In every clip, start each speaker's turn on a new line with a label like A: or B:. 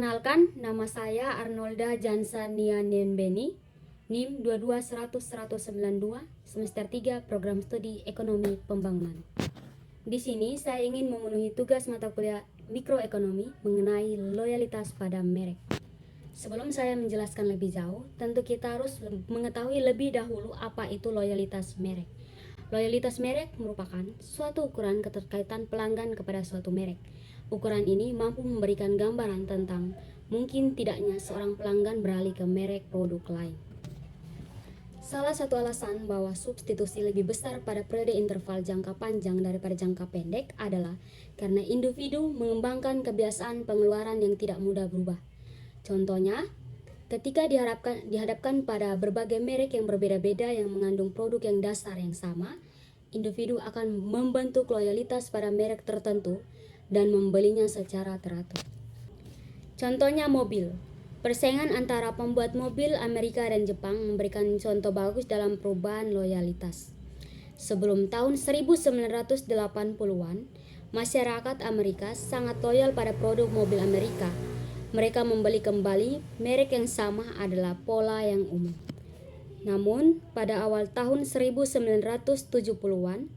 A: Perkenalkan, nama saya Arnolda Jansania Nenbeni, NIM 22100192, semester 3, Program Studi Ekonomi Pembangunan. Di sini saya ingin memenuhi tugas mata kuliah mikroekonomi mengenai loyalitas pada merek. Sebelum saya menjelaskan lebih jauh, tentu kita harus mengetahui lebih dahulu apa itu loyalitas merek. Loyalitas merek merupakan suatu ukuran keterkaitan pelanggan kepada suatu merek. Ukuran ini mampu memberikan gambaran tentang mungkin tidaknya seorang pelanggan beralih ke merek produk lain. Salah satu alasan bahwa substitusi lebih besar pada periode interval jangka panjang daripada jangka pendek adalah karena individu mengembangkan kebiasaan pengeluaran yang tidak mudah berubah. Contohnya, ketika dihadapkan pada berbagai merek yang berbeda-beda yang mengandung produk yang dasar yang sama, individu akan membentuk loyalitas pada merek tertentu dan membelinya secara teratur. Contohnya mobil. Persaingan antara pembuat mobil Amerika dan Jepang memberikan contoh bagus dalam perubahan loyalitas. Sebelum tahun 1980-an, masyarakat Amerika sangat loyal pada produk mobil Amerika. Mereka membeli kembali merek yang sama adalah pola yang umum. Namun, pada awal tahun 1970-an,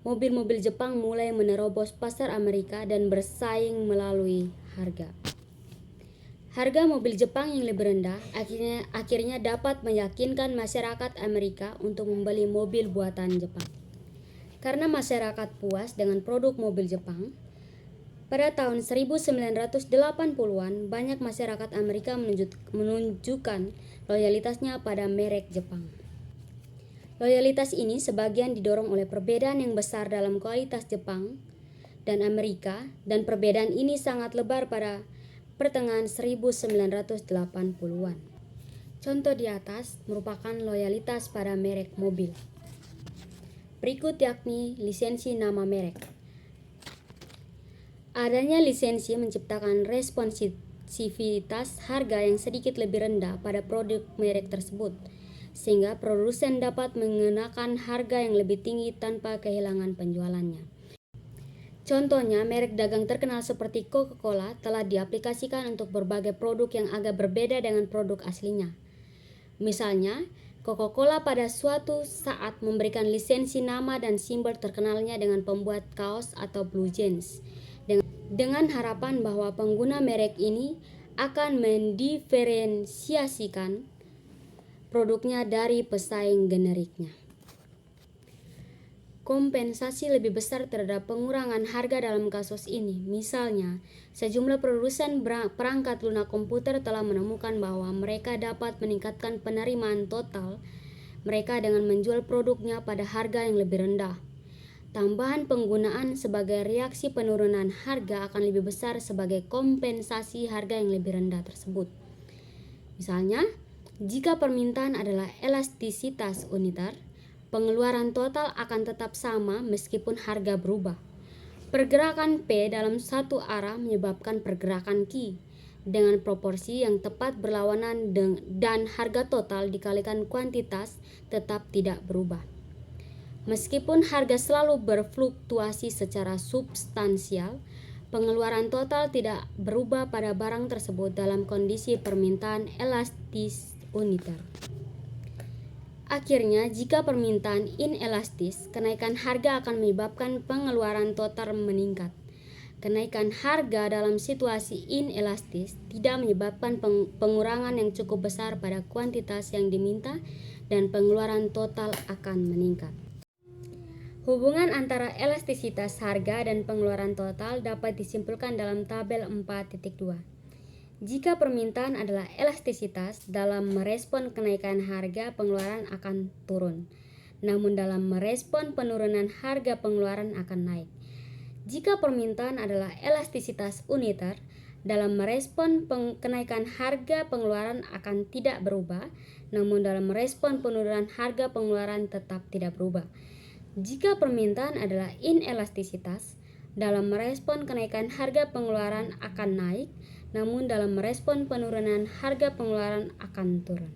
A: mobil-mobil Jepang mulai menerobos pasar Amerika dan bersaing melalui harga. Harga mobil Jepang yang lebih rendah akhirnya dapat meyakinkan masyarakat Amerika untuk membeli mobil buatan Jepang. Karena masyarakat puas dengan produk mobil Jepang, pada tahun 1980-an banyak masyarakat Amerika menunjukkan loyalitasnya pada merek Jepang. Loyalitas ini sebagian didorong oleh perbedaan yang besar dalam kualitas Jepang dan Amerika, dan perbedaan ini sangat lebar pada pertengahan 1980-an. Contoh di atas merupakan loyalitas pada merek mobil. Berikut yakni lisensi nama merek. Adanya lisensi menciptakan responsivitas harga yang sedikit lebih rendah pada produk merek tersebut, sehingga produsen dapat mengenakan harga yang lebih tinggi tanpa kehilangan penjualannya. Contohnya, merek dagang terkenal seperti Coca-Cola telah diaplikasikan untuk berbagai produk yang agak berbeda dengan produk aslinya. Misalnya, Coca-Cola pada suatu saat memberikan lisensi nama dan simbol terkenalnya dengan pembuat kaos atau blue jeans, dengan harapan bahwa pengguna merek ini akan mendiferensiasikan produknya dari pesaing generiknya. Kompensasi lebih besar terhadap pengurangan harga dalam kasus ini. Misalnya, sejumlah produsen perangkat lunak komputer telah menemukan bahwa mereka dapat meningkatkan penerimaan total mereka dengan menjual produknya pada harga yang lebih rendah. Tambahan penggunaan sebagai reaksi penurunan harga akan lebih besar sebagai kompensasi harga yang lebih rendah tersebut. Misalnya, jika permintaan adalah elastisitas uniter, pengeluaran total akan tetap sama meskipun harga berubah. Pergerakan P dalam satu arah menyebabkan pergerakan Q dengan proporsi yang tepat berlawanan dan harga total dikalikan kuantitas tetap tidak berubah. Meskipun harga selalu berfluktuasi secara substansial, pengeluaran total tidak berubah pada barang tersebut dalam kondisi permintaan elastis uniter. Akhirnya, jika permintaan inelastis, kenaikan harga akan menyebabkan pengeluaran total meningkat. Kenaikan harga dalam situasi inelastis tidak menyebabkan pengurangan yang cukup besar pada kuantitas yang diminta dan pengeluaran total akan meningkat. Hubungan antara elastisitas harga dan pengeluaran total dapat disimpulkan dalam tabel 4.2. Jika permintaan adalah elastisitas, dalam merespon kenaikan harga pengeluaran akan turun. Namun dalam merespon penurunan harga pengeluaran akan naik. Jika permintaan adalah elastisitas uniter, dalam merespon kenaikan harga pengeluaran akan tidak berubah, namun dalam merespon penurunan harga pengeluaran tetap tidak berubah. Jika permintaan adalah inelastisitas, dalam merespon kenaikan harga pengeluaran akan naik, namun dalam merespon penurunan harga pengeluaran akan turun.